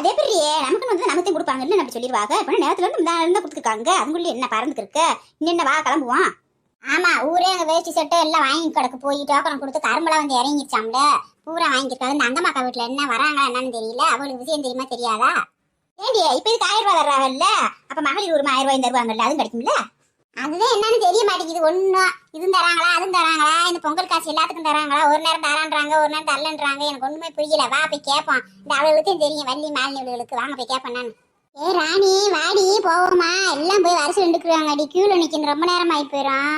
அதே பெரிய நமக்கு வந்து நமக்கு கொடுப்பாங்க இல்ல நம்ம சொல்லிடுவாங்க. இப்ப நேரத்துல இருந்து இருந்தா கொடுத்துருக்காங்க. அதுக்குள்ள என்ன பறந்துக்கு இருக்க இன்ன வா கிளம்புவான். ஆமா ஊரே அங்க வேஷ்டி சட்டை எல்லாம் வாங்கி கிடக்கு போய் டோக்கன் கொடுத்து கரும்பெல்லாம் வந்து இறங்கிச்சாம்ல பூரா வாங்கிருக்காது. இந்த அங்கம்மாக்கா வீட்டுல என்ன வராங்களா என்னன்னு தெரியல. அவளுக்கு விஷயம் தெரியுமா தெரியாதா? ஏண்டியா இப்ப இதுக்கு 1000 ரூபாய் தர்றாங்கல்ல, அப்ப மகளிர் ஒரு 1000 ரூபாய் தருவாங்கல்ல, அதுவும் கிடைக்கும்ல. அதுதான் என்னன்னு தெரிய மாட்டேங்குது. ஒன்னும் இதுவும் தராங்களா அதுவும் தராங்களா, இந்த பொங்கல் காசு எல்லாத்துக்கும் தராங்களா, ஒரு நேரம் தரான்றாங்க ஒரு நேரம் தரலன்றாங்க. எனக்கு ஒண்ணுமே புரியல. வா போய் கேட்போம். இந்த அவளுக்கும் தெரியும் வள்ளி மாலினிகளுக்கு. வாங்க போய் கேட்பேன் நான். ஏ ராணி வாடி போவோமா, எல்லாம் போய் வரிசை நின்றுக்குறாங்க. அடி கியூல நிக்கணும், ரொம்ப நேரம் ஆகி போயிடும்.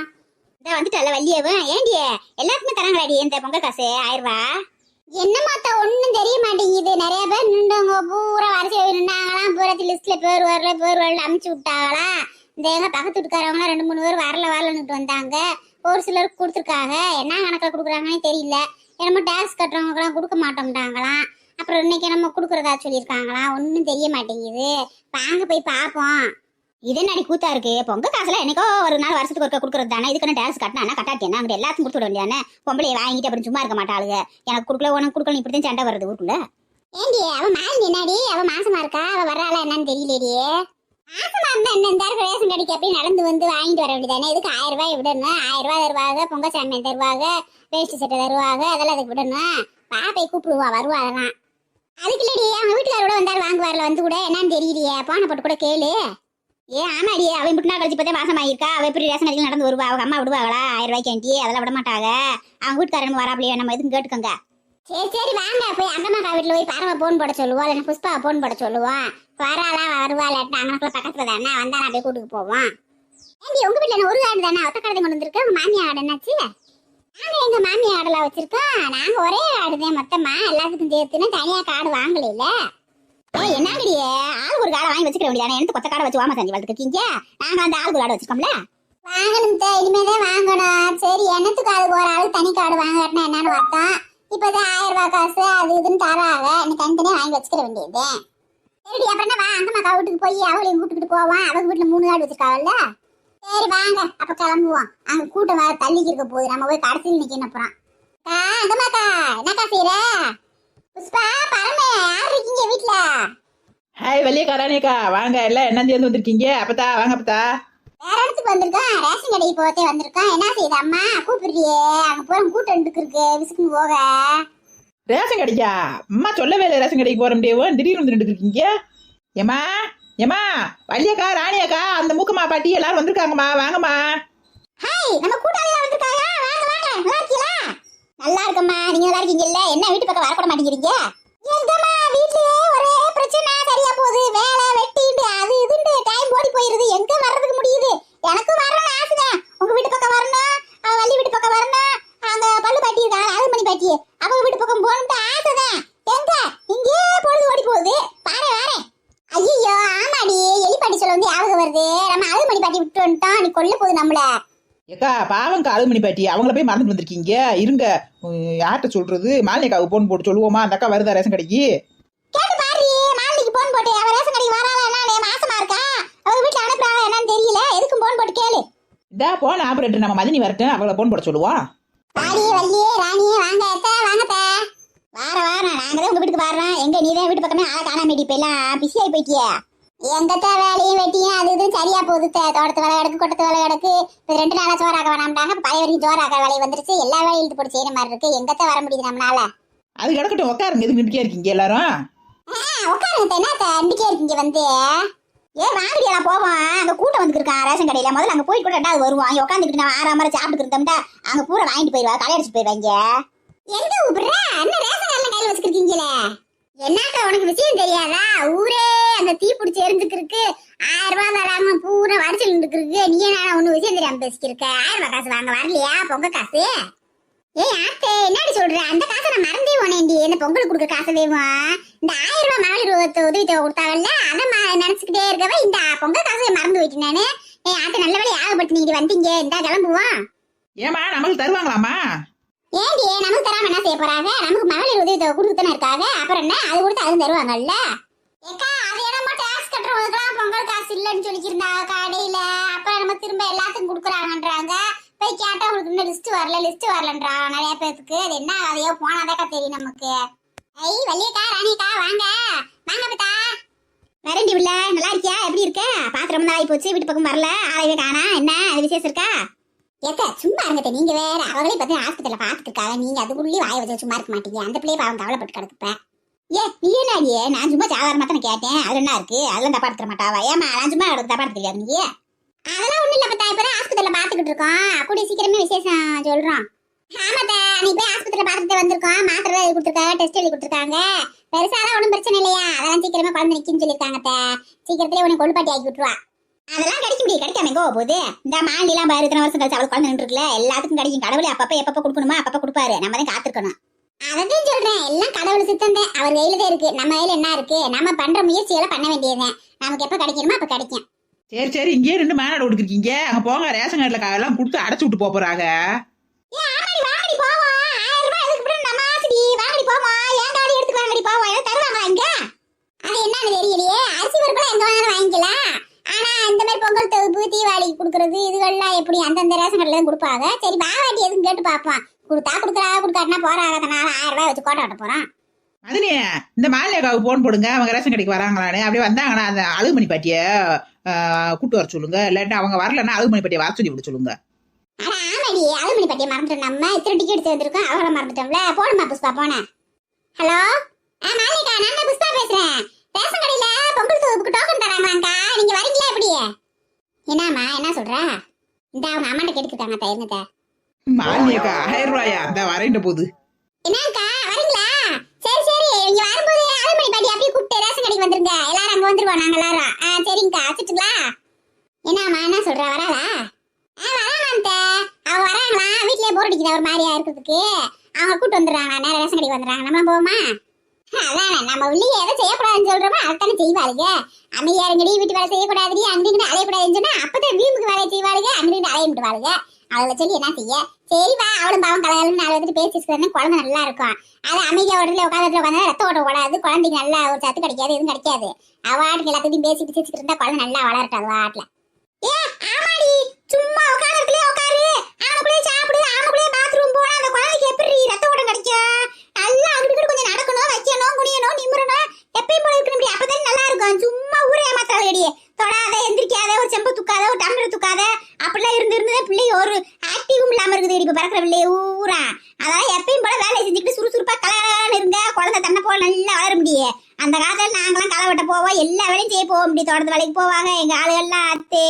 இதான் வந்துட்டல வள்ளியவும். ஏண்டியே எல்லாத்துக்குமே தராங்களாடி இந்த பொங்கல் காசு 1000 ரூபாய்? என்ன மாத்தா ஒன்னும் தெரிய மாட்டேங்குது. நிறைய பேர் நின்றவங்க பூரா வரிசையில் நின்னாங்களாம். பூரா லிஸ்ட்ல பேர் வரல அமுச்சு விட்டாங்களா. இந்த எங்க பக்கத்து வீட்டுக்காரவங்களாம் 2-3 பேர் வரலன்னுட்டு வந்தாங்க. ஒரு சிலருக்கு கொடுத்துருக்காங்க. என்ன கணக்கில் கொடுக்குறாங்கன்னு தெரியல. என்னமோ டேக்ஸ் கட்டுறவங்கலாம் கொடுக்க மாட்டோம்ட்டாங்களாம். அப்புறம் இன்னைக்கு நம்ம கொடுக்குறதா சொல்லியிருக்காங்களாம். ஒன்றும் தெரிய மாட்டேங்குது. வாங்க போய் பார்ப்போம். இதே நாடி கூத்தா இருக்கு. பொங்க காசுல என்னைக்கோ ஒரு நாள் வருஷத்துக்கு ஒருக்க கொடுக்குறது தானே. இதுக்கான டேக்ஸ் கட்டினா கட்டாட்டியா அங்கே எல்லாத்துக்கும் கொடுத்துட வேண்டியானே. பொம்பளையை வாங்கிட்டு அப்புறம் சும்மா இருக்க மாட்டாளுங்க. எனக்கு கொடுக்கல உனக்கு கொடுக்கல இப்படித்தான் சண்டை வருது ஊருக்குள்ள. ஏண்டி அவ மாலினி என்னாடி அவ மாசமா இருக்கா? அவ வர்றாளா என்னன்னு தெரியலையே. மாசமா இருந்தா என்ன இந்த ரேஷன் கடைக்கு அப்படியே நடந்து வந்து வாங்கிட்டு வர வேண்டியதானே. இதுக்கு 1000 ரூபாய் விடணும். 1000 ரூபாய் தருவாங்க, பொங்கல் சாமியை தருவாங்க, வேஷ்டி சட்டை தருவாங்க, அதெல்லாம் அதுக்கு விடணும். பாப்பை கூப்பிடுவா வருவா. அதெல்லாம் அதுக்கு இல்லடி அவங்க வீட்டுக்காரோட வந்தாலும் வாங்குவாரில் வந்து கூட என்னன்னு தெரியலையே. போன போட்டு கூட கேளு. ஏன் ஆமாடி அவன் முட்டினா கழிச்சு பார்த்தா மாசமாயிருக்கா. அவ எப்படி ரேஷன் கடையில் நடந்து வருவா? அவங்க அம்மா விடுவாங்களா 1000 ரூபாய்க்கு ஆண்டி? அதெல்லாம் விட மாட்டாங்க. அவங்க வீட்டுக்காரன் வராப்லையே நம்ம எதுவும் கேட்டுக்கோங்க. சரி வாங்க போய் அங்கம்மாக்கா வீட்டில் போய் பரவ போன் போட சொல்லுவோம். இல்லை புஷ்பா போன் போட சொல்லுவோம். வராளா வருவாளாட்டு அங்கனக்குள்ள பக்கத்துல தானே வந்தா நான் போய் கூட்டுக்கு போவோம். ஏண்டி உங்க வீட்டுல என்ன ஒரு ஆடு தானே ஒத்த கடை கொண்டு வந்திருக்க? உங்க மாமியா ஆடு என்னாச்சு? நாங்க எங்க மாமியா ஆடெல்லாம் வச்சிருக்கோம். நாங்க ஒரே ஆடுதான் மொத்தமா எல்லாத்துக்கும் சேர்த்துன்னு தனியா காடு வாங்கல. என்னங்கடியே ஆள் ஒரு காடை வாங்கி வச்சுக்க வேண்டியதானே. எனக்கு கொத்த காடை வச்சு வாமா செஞ்சு வளர்த்துருக்கீங்க. நாங்க அந்த ஆளுக்கு காடை வச்சிருக்கோம்ல. வாங்கணும் இனிமேதான் வாங்கணும். சரி என்னத்துக்கு அதுக்கு ஒரு ஆளுக்கு தனி காடு வாங்கறதுனா என்னன்னு பார்த்தோம். இப்பதான் 1000 ரூபாய் காசு அது இதுன்னு தராங்க. நீ தனித்தனியா வாங்கி வச்சுக்கிற வேண்டியது. சரி அப்புறம் என்ன வா அங்கம்மாக்கா வீட்டுக்கு போய் அவளையும் கூட்டுக்கிட்டு போவான். அவங்க வீட்டுல 3 காடு வச்சிருக்காங்கல்ல. சரி வாங்க அப்ப கிளம்புவோம். அங்க கூட்டம் வேற தள்ளிக்கு இருக்க போகுது. நம்ம போய் கடைசியில் நிக்கணும். அப்புறம் அங்கம்மாக்கா என்னக்கா செய்யற? புஷ்பா பரமே யார் இருக்கீங்க வீட்டுல? ஹாய் வள்ளியக்கா ராணியக்கா வாங்க. எல்லாம் என்ன சேர்ந்து வந்திருக்கீங்க? அப்பத்தா வாங்க அப்பத்தா. வேற இடத்துக்கு வந்திருக்கேன். ரேஷன் கடைக்கு போகத்தே வந்திருக்கேன். என்ன செய்யுது அம்மா கூப்பிடுறியே? அங்க போற கூட்டம் இருக்கு விசுக்குன்னு போக. ரேஷன் கடைக்கா? அம்மா சொல்லவே இல்லை ரேஷன் கடைக்கு போற முடியும். திடீர்னு வந்துட்டு இருக்கீங்க. ஏமா ஏமா வள்ளியக்கா ராணியக்கா அந்த மூக்கம்மா பாட்டி எல்லாரும் வந்திருக்காங்கம்மா. வாங்கம்மா. ஹாய் நம்ம கூட்டாளியா வந்திருக்காங்க. வாங்க வாங்க. நல்லா இருக்கீங்களா? நல்லா இருக்கம்மா. நீங்க நல்லா இருக்கீங்கல்ல? என்ன வீட்டு பக்கம் வரக்கூட மாட்டேங்கிறீங்க? எங்கம்மா வீட்லயே ஒரே பிரச்சனை சரியா போகுது. வேலை வெட்டிண்டு அது இதுண்டு டைம் ஓடி போயிருது. எங்க வர்றதுக்கு முடியுது? எனக்கும் வரணும்னு ஆசைதான். உங்க வீட்டு பக்கம் வரணும், வள்ளி வீட்டு பக்கம் வரணும். அங்க பல்லு பாட்டி இருக்காங்க ஆளுமணி பாட்டி அவங்க வீட்டு பக்கம் போகணும்னு ஆசைதான். எங்க இங்கே பொழுது ஓடி போகுது. வாரேன். ஐயோ ஆமாடி எலிப்பாட்டி சொல்ல வந்து ஞாபகம் வருது. நம்ம ஆளுமணி பாட்டி விட்டு வந்துட்டோம். நீ கொல்ல போகுது நம்மள. ஏக்கா பாவங்க அழுமணி பாட்டி அவங்கள போய் மறந்துட்டு வந்திருக்கீங்க. இருங்க யார்கிட்ட சொல்றது? மாலினிக்காவுக்கு போன் போட்டு சொல்லுவோமா? அந்த அக்கா வருதா ரேஷன் கடைக்கு? கேட்டு பாரு மாலினிக்கு போன் போட்டு அவ ரேஷன் கடைக்கு வராளா என்ன? மாசமா இருக்கா? அவங்க வீட்டுல அனுப்புறாங்க என்னன்னு தெரியல. எதுக்கும் போன் போட்டு கேளு. இதா போன் ஆபரேட்டர் நம்ம மதினி வரட்டும். அவங்கள போன் போட சொல்லுவோம். பாடி வள்ளியே ராணியே வாங்க வாங்கத்த. வாரம் நாங்கதான் உங்க வீட்டுக்கு வர்றோம். எங்க நீதான் வீட்டு பக்கமே ஆளை காணாம போயிட்டு எல்லாம் பிஸி ஆகி போயிட்டியே. எங்கத்த வேலையும் வெட்டியும் அது இதுன்னு சரியா போகுது. தோட்டத்து வேலை கிடக்கு கொட்டத்து வேலை கிடக்கு. இப்போ 2 நாளா சோறாக்க வேணாம்ட்டாங்க. பழைய வரைக்கும் சோறாக்க வேலை வந்துருச்சு. எல்லா வேலையும் இழுத்து போட்டு செய்யற மாதிரி இருக்கு. எங்கத்த வர முடியுது நம்மளால? அது கிடக்கட்டும் உட்காருங்க. எதுக்கு நின்றுக்கே இருக்கீங்க எல்லாரும்? உட்காருங்க. என்னத்த நின்றுக்கே இருக்கீங்க வந்து? ஏன் வாங்கடியெல்லாம் போவோம். அங்க கூட்டம் வந்துருக்கான் ரேஷன் கடையில. முதல்ல அங்க போயிட்டு கூட 2வது வருவோம். அங்க உட்காந்துக்கிட்டு நம்ம 6 மாதிரி சாப்பிட்டு இருந்தோம்டா அங்க பூரா வாங்கிட்டு போயிருவா. கடையடிச்சு போயிருவாங்க. எங்க கூப்பிடுற? என்ன ரேஷன் கடையில கையில வச்சுக்கிட்டீங்களே? என்னக்கா உனக்கு விஷயம் தெரியாதா? ஊரே அந்த தீ பிடிச்சி எரிஞ்சுக்கு இருக்கு. 1000 ரூபாய் தராம பூரா வரிசல் இருக்கு. நீ என்ன ஒண்ணு விஷயம் தெரியாம பேசிக்கிருக்க? 1000 ரூபாய் காசு வாங்க வரலையா பொங்க காசு? ஏய் ஆத்தே என்னடி சொல்ற? அந்த காசை நான் மறந்தே போனேன்டி. இந்த பொங்கலுக்கு கொடுக்க காசு வேணும். இந்த 1000 ரூபாய் மகளிர் உதவித்தொகை கொடுத்தாங்கல்ல அதை நினைச்சுக்கிட்டே இருக்கவ இந்த பொங்க காசை மறந்து போயிட்டு நானு. ஏய் ஆத்தே நல்ல வேலை ஆகப்பட்டு நீங்க வந்தீங்க. இந்த கிளம்புவோம். ஏமா நமக்கு தருவாங்களாமா? ஏண்டி நமக்கு தராம என்ன செய்ய போறாங்க? நமக்கு மகளிர் உதவித்தொகை கொடுத்துதானே இருக்காங்க. அப்புறம் என்ன அது கொடுத்து அது தருவாங்கல்ல. ஏக்கா அது என்னமோ டாக்ஸ் கட்டுறவங்களுக்குலாம் பொங்கல் காசு இல்லைன்னு சொல்லிக்கிருந்தாங்க கடையில. அப்புறம் நம்ம திரும்ப எல்லாத்துக்கும் கொடுக்குறாங்கன்றாங்க. போய் கேட்டா உங்களுக்கு இன்னும் லிஸ்ட் வரலன்றாங்க நிறைய பேருக்கு. அது என்ன அதையோ போனாதாக்கா தெரியும் நமக்கு. ஐ வள்ளியக்கா ராணியக்கா வாங்க வாங்க பத்தா இருக்க? பாத்திரம் ஆகி போச்சு, வீட்டு பக்கம் வரல, ஆளையவே காணா. என்ன அது விசேஷம் இருக்கா? ஏத்த சும்மா இருங்கத்த, நீங்க வேற. அவங்களே பத்தி ஆஸ்பத்திரியில பாத்துட்டு இருக்காங்க, நீங்க அதுக்குள்ளேயே வாய வச்சு சும்மா இருக்க மாட்டீங்க. அந்த பிள்ளைய பாவம் கவலைப்பட்டு கிடக்குப்ப. நீ என்னடியே? நான் சும்மா சாதாரணமா தான் கேட்டேன். அதுல என்ன இருக்கு? அதெல்லாம் தப்பா எடுத்துட மாட்டாவா? ஏமா நான் சும்மா தப்பா எடுத்துக்கிறியா நீ? அதெல்லாம் ஒண்ணு இல்ல பத்தா, இப்பதான் ஆஸ்பத்திரியில பாத்துக்கிட்டு இருக்கோம், கூடிய சீக்கிரமே விசேஷம் சொல்றோம். ஆமாத்தா, அன்னைக்கு போய் ஆஸ்பத்திரியில பாத்துட்டு வந்திருக்கோம். மாத்திரை எழுதி கொடுத்துருக்காங்க, டெஸ்ட் எழுதி கொடுத்துருக்காங்க. பெருசாலாம் ஒன்றும் பிரச்சனை இல்லையா? அதெல்லாம் சீக்கிரமா குழந்தை நிக்குன்னு சொல்லியிருக்காங்க. சீக்கிரத்திலே உனக்கு கொள்ளுப்பாட்டி ஆக்கி விட்டுருவா. அதெல்லாம் கிடைக்க முடியும், கிடைக்காம எங்க போகுது? இந்த மாண்டிலாம் பாரு, இத்தனை வருஷம் கழிச்சு அவளுக்கு குழந்தை நின்றுருக்குல, எல்லாத்துக்கும் கிடைக்கும். கடவுளே அப்பப்ப எப்பப்ப கொடுக்கணுமா அப்பப்ப கொடுப்பாரு, நம்ம தான் காத்திருக்கணும். அதான் சொல்றேன், எல்லாம் கடவுள் சித்தம் தான், அவர் கையில தான் இருக்கு. நம்ம கையில என்ன இருக்கு? நம்ம பண்ற முயற்சியெல்லாம் பண்ண வேண்டியதுதான். நமக்கு எப்ப கிடைக்கணுமோ அப்ப கிடைக்கும். சரி சரி, இங்கேயே 2 மேனோட கொடுக்குறீங்க. அங்க போங்க, ரேஷன் கார்டுல எல்லாம் கொடுத்து அடைச்சு விட்டு போறாங்க. குடுக்கறது இதுகள்லாம் எப்படி அந்தந்த ரேஷன் கடையில தான் கொடுப்பாங்க. சரி பாவாட்டி எதுவும் கேட்டு பாப்போம். கொடுத்தா கொடுக்குறா, கொடுக்காட்டினா போறாங்க. 1000 ரூபாய் வச்சு கோட்டை விட்ட போறான். அதுனே இந்த மாலியாக்காவுக்கு போன் போடுங்க, அவங்க ரேஷன் கடைக்கு வராங்களான்னு. அப்படியே வந்தாங்கன்னா அந்த அழுகுமணி பாட்டிய கூட்டு வர சொல்லுங்க. இல்லாட்டி அவங்க வரலன்னா அழுகுமணி பாட்டியை வர சொல்லி விட சொல்லுங்க. ஆமாடி, அழுகுமணி பாட்டியை மறந்துட்டோம். நம்ம இத்தனை டிக்கெட் வந்திருக்கோம், அவங்கள மறந்துட்டோம்ல. போடுமா புஷ்பா, போனேன். ஹலோ, மாலிகா, நான் தான் புஷ்பா பேசுறேன். ரேஷன் கடையில பொங்கல் தூவுக்கு டோக்கன் தராங்களாக்கா, நீங்க வரீங்களா? எப்படி? என்னம்மா, என்ன சொல்ற? இந்த அவங்க அம்மாட்ட கேட்டுக்கிட்டாங்க. தயிருங்க மாலியாக்கா 1000 ரூபாயா? அந்த வரேன் போகுது. என்னக்கா வரீங்களா? சரி சரி, நீங்க வரும்போது அழுகுமணி பாட்டி அப்படியே கூப்பிட்டு ரேஷன் கடைக்கு வந்துருங்க. எல்லாரும் அங்க வந்துருவோம் நாங்க எல்லாரும். சரிங்கக்கா, வச்சுட்டுங்களா? என்னம்மா, என்ன சொல்ற? வராளா? வராங்க. அவங்க வராங்களா? வீட்லயே போர் அடிக்குது ஒரு மாதிரியா இருக்கிறதுக்கு. அவங்க கூட்டு வந்துடுறாங்க, நேரம் ரேஷன் கடைக்கு வந்துடுறாங்க. நம்ம போவோமா? அதானே, நம்ம உள்ளே எதை செய்யக்கூடாதுன்னு சொல்றோமோ அதைத்தானே செய்வாளுங்க. அமைதியா இருங்கடி, வீட்டு வேலை செய்யக்கூடாதுடி, அங்கிட்டு அலையக்கூடாதுன்னு சொன்னா அப்பதான் வீம்புக்கு வேலையை செய்வாளுங்க, அங்கிட்டு அலைய விட்டுவாளுங்க. அவளை சொல்லி என்ன செய்ய? சரி வா, அவளும் பாவம் கலகலன்னு 4 வந்துட்டு பேசிட்டு குழந்தை நல்லா இருக்கும். அது அமைதியா உடனே உட்காந்து உட்காந்து ரத்த ஓட்ட கூடாது, குழந்தைக்கு நல்லா ஒரு சத்து கிடைக்காது, எதுவும் கிடைக்காது. அவாட்டுக்கு எல்லாத்தையும் பேசிட்டு சிரிச்சுட்டு இருந்தா குழந்தை நல்லா வளரட்டும் அது வாட்டுல. ஆமாடி, சும்மா உட்காந்துருக்கலே உட்காரு, அவனுக்குள்ளே சாப்பிடு, அவனுக்குள்ளே பாத்ரூம் போனா அந்த குழந்தைக்கு எப்படி ரத்த ஓட்டம் கிடைக்கும்? நல்லா அங்கிட்டு கொஞ்சம் நடக்கணும், வைக்கணும், குனியணும், நிமிரணும், எப்பயும் போல இருக்கணும். அப்பதான் நல்லா இருக்கும். சும்மா ஊரே ஏமாத்தாளடி, தொடாத, எந்திரிக்காத, ஒரு செம்பு தூக்காத, ஒரு டம்ளர் தூக்காத, அப்படிலாம் இருந்தே பிள்ளை ஒரு ஆக்டிவும் இல்லாம இருக்குது. இப்ப பிறக்கிற பிள்ளைய ஊரா அதான் எப்பயும் போல வேலையை செஞ்சுக்கிட்டு சுறுசுறுப்பா கலகலன்னு இருங்க. குழந்தை தன்னை போல நல்லா வளர முடியும். அந்த காலத்துல நாங்களாம் களை வெட்ட போவோம், எல்லா வேலையும் செய்ய போக முடியும். தோட்டத்து வேலைக்கு போவாங்க எங்க ஆளுகள்லாம். அத்தே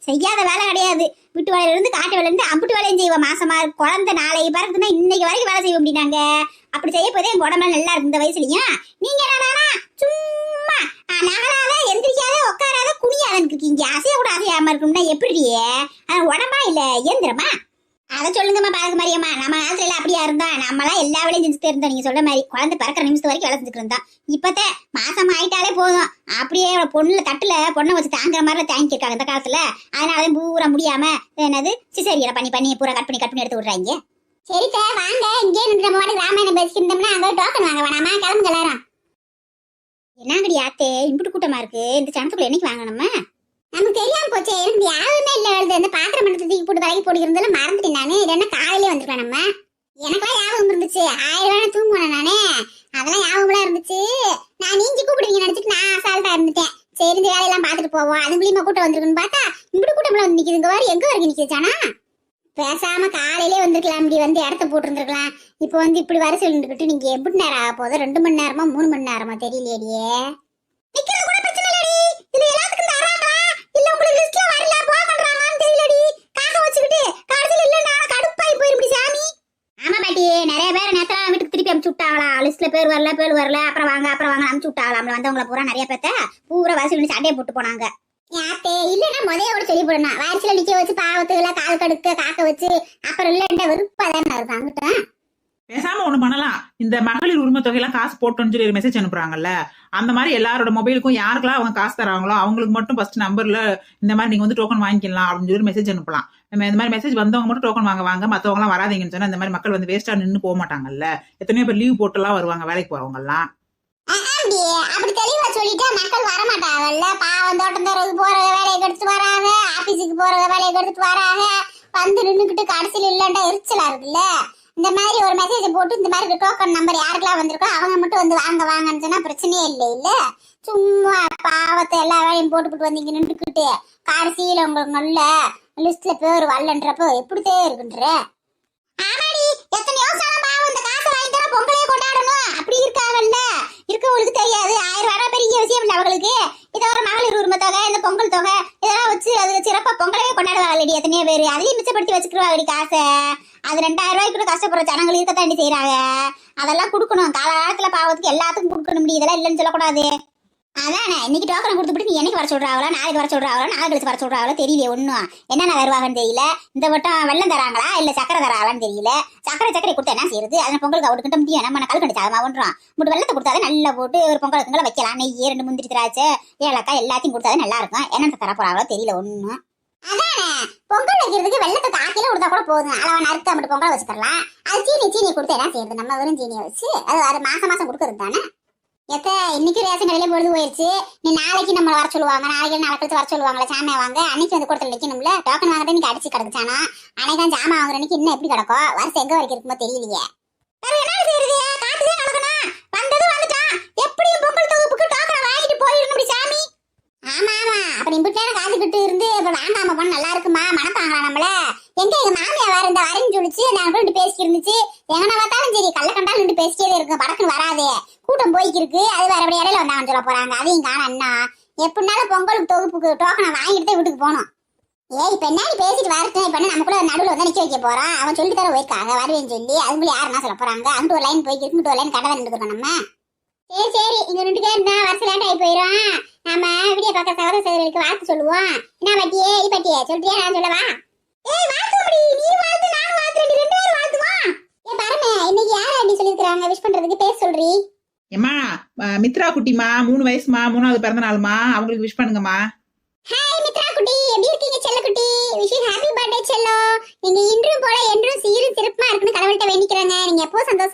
செய்யாத வேலை கிடையாது. வீட்டு வேலையில இருந்து காட்டு வேலையில இருந்து அம்புட்டு வேலையும் செய்வோம். மாசமா குழந்தை நாளைக்கு பிறகுதுன்னா இன்னைக்கு வரைக்கும் வேலை செய்ய முடியாங்க. அப்படி செய்ய போதே எங்க உடம்புல நல்லா இருக்கு இந்த வயசுலயும். நீங்க என்னடானா சும்மா நகராத, எந்திரிக்காத, உட்காராத, குனியாதன்னு இருக்கீங்க. அசைய கூட அசையாம இருக்கும்னா எப்படியே? உடம்பா இல்ல இயந்திரமா? அதை சொல்லுங்கம்மா பாருங்க மாதிரியம்மா. நம்ம காலத்துல எல்லாம் அப்படியா இருந்தா? நம்மளாம் எல்லா வேலையும் செஞ்சுட்டு இருந்தோம். நீங்க சொல்ல மாதிரி குழந்தை பிறக்கிற நிமிஷத்து வரைக்கும் வேலை செஞ்சுட்டு இருந்தோம். இப்பத்தே மாசம் ஆயிட்டாலே போதும், அப்படியே பொண்ணுல தட்டுல பொண்ணை வச்சு தாங்குற மாதிரி தாங்கிருக்காங்க இந்த காலத்துல. அதனால பூரா முடியாம என்னது சிசேரியனை பண்ணி பூரா கட் பண்ணி எடுத்து விடுறாங்க. சரிக்கா வாங்க, இங்கே நின்று நம்ம வாட்டி ராமாயணம் பேசிக்கிட்டோம்னா அங்க டோக்கன் வாங்க வேணாமா? கிளம்புங்க எல்லாரும். என்னங்கடி ஆத்தே இம்புட்டு கூட்டமா இருக்கு? இந்த சனத்துக்குள்ள என்னைக்கு வாங்க நம்ம? நமக்கு தெரியாம போச்சே, எனக்கு யாருமே இல்ல. எழுது இந்த பாத்திரம் மட்டும் தூக்கி போட்டு விலைக்கு போட்டுக்கிறதுல மறந்துட்டேன் நானு. இது என்ன காலையிலே வந்திருப்பேன் நம்ம. எனக்கெல்லாம் ஞாபகம் இருந்துச்சு, 1000 ரூபாய் தூங்குவேன் நானே. அதெல்லாம் ஞாபகம்லாம் இருந்துச்சு. நான் நீங்க கூப்பிடுவீங்க நினைச்சிட்டு நான் அசால்ட்டா இருந்துட்டேன். சரி இந்த வேலையெல்லாம் பாத்துட்டு போவோம். அது மூலியமா கூட்டம் வந்திருக்குன்னு பார்த்தா இம்புட்டு கூட்டம்லாம் வந்து நிக்குது. இங்க வேற எங்க வரைக்கும் நிக்குதுச்சானா? பேசாம காலையிலே வந்திருக்கலாம், இப்படி வந்து இடத்த போட்டுருந்துருக்கலாம். இப்போ வந்து இப்படி வர சொல்லிட்டு நீங்க எப்படி நேரம் ஆக போதும்? 2 மணி நேரமா 3 மணி நேரமா தெரியலையே. நிக்கிறது கூட பிரச்சனை இல்லடி, இதுல எல்லாத்துக்கும் தராங்களா இல்ல உங்களுக்கு லிஸ்ட்ல வரல போக பண்றாங்கன்னு தெரியலடி. காக்க வச்சுக்கிட்டு கடைசில இல்ல நான் கடுப்பாய் போயிரும் சாமி. ஆமா பாட்டி, நிறைய பேர் நேத்தா வீட்டுக்கு திருப்பி அனுப்பிச்சு விட்டாங்களா? லிஸ்ட்ல பேர் வரல, அப்புறம் வாங்க அனுப்பிச்சு விட்டாங்களா? வந்தவங்களை பூரா நிறைய பேத்த பூரா வசூல் சண்டையை போட்டு போனாங்க. யாத்தே இல்லன்னா முதைய கூட சொல்லி போடணும். வாரிசுல நிக்க வச்சு பாவத்துகளை கால் கடுக்க காக்க வச்சு அப்புறம் இல்ல விருப்பதானே இருக்கு. அங்கிட்ட பேசாம ஒண்ணு பண்ணலாம், இந்த மகளிர் உரிமை தொகையெல்லாம் காசு போட்டோன்னு சொல்லி ஒரு மெசேஜ் அனுப்புறாங்கல்ல, அந்த மாதிரி எல்லாரோட மொபைலுக்கும் யாருக்கெல்லாம் அவங்க காசு தராங்களோ அவங்களுக்கு மட்டும் ஃபர்ஸ்ட் நம்பர்ல இந்த மாதிரி நீங்க வந்து டோக்கன் வாங்கிக்கலாம் அப்படின்னு சொல்லி மெசேஜ் அனுப்பலாம். நம்ம இந்த மாதிரி மெசேஜ் வந்தவங்க மட்டும் டோக்கன் வாங்க, மத்தவங்க எல்லாம் வராதீங்கன்னு சொன்னா இந்த மாதிரி மக்கள் வந்து வேஸ்டா நின்று போக மாட்டாங்கல்ல. எத்தனையோ பேர் லீவ் போட்டுலாம் வருவாங்க வேலைக்கு போறவங்க எல்லாம். அப்படி தெளிவா சொல்லிட்டா மக்கள் வரமாட்டாங்கல்ல. பாவம் தோட்டம் தரவுக்கு போற வேலையை எடுத்துட்டு வராங்க, ஆபீஸுக்கு போற வேலையை எடுத்துட்டு வராங்க, வந்து நின்னுக்கிட்டு கடைசியில் இல்லண்டா எரிச்சலா இருக்குல்ல. இந்த மாதிரி ஒரு மெசேஜ் போட்டு இந்த மாதிரி டோக்கன் நம்பர் யாருக்கெல்லாம் வந்திருக்கோ அவங்க மட்டும் வந்து வாங்கன்னு சொன்னா பிரச்சனையே இல்லை இல்ல. சும்மா பாவத்தை எல்லா வேலையும் போட்டுக்கிட்டு வந்தீங்க நின்றுக்கிட்டு கடைசியில உங்களுக்கு நல்ல லிஸ்ட்ல பேர் வரலன்றப்போ எப்படித்தே இருக்குன்ற. ஆமாடி, எத்தனையோ சனம் பாவம் இந்த காசை வாங்கி தர பொங்கலையே கொண்டாடணும் அப்படி இருக்காங்கல்ல. இருக்கவங்களுக்கு தெரியாது 1000 ரூபா பெரிய விஷயம் இல்லை அவங்களுக்கு. இதை ஒரு மகளிர் உரிமை தொகை, இந்த பொங்கல் தொகை இதெல்லாம் வச்சு அது சிறப்பா பொங்கலையே கொண்டாடுவாங்கடி எத்தனையோ பேர். அதையும் மிச்சப்படுத்தி வச்சுக்கிடுவாங்கடி காசை. அது 2000 ரூபாய்க்கு கூட கஷ்டப்படுற ஜனங்கள் இருக்கத்தாண்டி செய்யறாங்க. அதெல்லாம் கொடுக்கணும், காலகாலத்துல பாவத்துக்கு எல்லாத்துக்கும் கொடுக்கணும். இதெல்லாம் இல்லைன்னு சொல்லக்கூடாது. அதானே இன்னைக்கு டோக்கன் கொடுத்துட்டு நீ என்னைக்கு வர சொல்றாங்களா, நாளைக்கு வர சொல்றாங்களா, நாளை கழிச்சு வர சொல்றாங்களோ தெரியல. ஒன்னும் என்னென்ன வருவாங்கன்னு தெரியல. இந்த வட்டம் வெள்ளம் தராங்களா இல்ல சக்கரை தராங்களான்னு தெரியல. சக்கரை கொடுத்தா என்ன செய்யுது? அதனால பொங்கலுக்கு அவட்டுக்கிட்ட முடியும். நம்ம கல் கண்டிச்சு அதை ஒன்றும் முட்டு வெள்ளத்தை கொடுத்தாலே நல்லா போட்டு ஒரு பொங்கலுக்குங்களை வைக்கலாம். நெய் 2 முந்திரி திராட்சை ஏலக்காய் எல்லாத்தையும் கொடுத்தாலே நல்லா இருக்கும். என்னென்ன தர போறாங்களோ தெரியல ஒன்னும். அதானே பொங்கல் வைக்கிறதுக்கு வெள்ளத்தை காக்கில கொடுத்தா கூட போதும். அளவா நறுக்க மட்டும் பொங்கல் வச்சுக்கலாம். அது சீனி கொடுத்தா என்ன செய்யுது? நம்ம வெறும் சீனியை வச்சு அது மாசம் கொடுக்கறது தானே. இன்னைக்கு ரேஷன் கடையில பொழுது போயிடுச்சு. நீ நாளைக்கு நம்ம வர சொல்லுவாங்க, நாளைக்கு நாளை கழிச்சு வர சொல்லுவாங்களா சாமியா வாங்க. அன்னைக்கு வந்து கொடுத்து வைக்கணும்ல. டோக்கன் வாங்குறது இன்னைக்கு அடிச்சு கிடக்குச்சானா அன்னைக்கு ஜாமா வாங்குற அன்னைக்கு இன்னும் எப்படி கிடக்கும்? வருஷம் எங்க வரைக்கும் இருக்குமோ தெரியலையே. என்ன செய்யுது? காட்டுதே கலக்கணும். வந்தது வந்துட்டான். எப்படியும் பொங்கல் தொகுப்புக்கு டோக்கன் வாங்கிட்டு போயிடணும் சாமி. ஆமா அப்ப நீ இப்படி நேரம் காத்துக்கிட்டு இருந்து இப்ப வாங்காம போன நல்லா இருக்குமா? மனப்பாங்களா நம்மள? எங்க எங்க மாமியா வேற இந்த வரேன்னு சொல்லிச்சு. நான் ரெண்டு பேசிட்டு இருந்துச்சு. எங்கன்னா பார்த்தாலும் சரி கள்ள கண்டாலும் ரெண்டு பேசிட்டே இருக்கும். படக்குன்னு வராதே, கூட்டம் போய்க்கிருக்கு. அது வேற எப்படி இடையில வந்தாங்கன்னு சொல்ல போறாங்க. அதையும் காண அண்ணா எப்படினாலும் பொங்கலுக்கு தொகுப்புக்கு டோக்கனை வாங்கிட்டு தான் வீட்டுக்கு போகணும். இப்ப என்ன நீ பேசிட்டு வரட்டேன். இப்ப நமக்குள்ள நடுவில் வந்து நிக்க வைக்க போறான். அவன் சொல்லிட்டு தர போயிருக்காங்க வருவேன்னு சொல்லி. அதுக்குள்ள யாருன்னா சொல்ல போறாங்க? அங்கிட்டு ஒரு லைன் போய்க்கு இங்கிட்டு ஒரு லைன் கடை நின்றுக்கணும் நம்ம. சரி இங்க 2 பேர் இருந்தா வருஷம் லேட் ஆகி போயிடும். நம்ம வீடியோ பார்க்க சகோதர சகோதரிக்கு வாழ்த்து சொல்லுவோம். என்ன பட்டியே இது பட்டியே சொல்றியா? நான் சொல்லவா? வாழ்த்து நீ வாழ்த்து நான் வாழ்த்து 2 பேரும் வாழ்த்துவோம். பரமே இன்னைக்கு யார் அப்படி சொல்லிருக்காங்க விஷ் பண்றதுக்கு பேர் சொல்றீ? ஏமா மித்ரா குட்டிமா 3 வயசுமா, 3வது பிறந்த நாளுமா, அவங்களுக்கு விஷ் பண்ணுங்கம்மா. ஹாய் மித்ரா குட்டி, எப்படி இருக்கீங்க செல்ல குட்டி? Wish happy birthday Cello. நீங்க இன்றும் போல என்றும் சீரும் சிறப்பா இருக்குன்னு கடவுள்கிட்ட வேண்டிக்கிறேங்க. நீங்க எப்போ சந்தோஷமா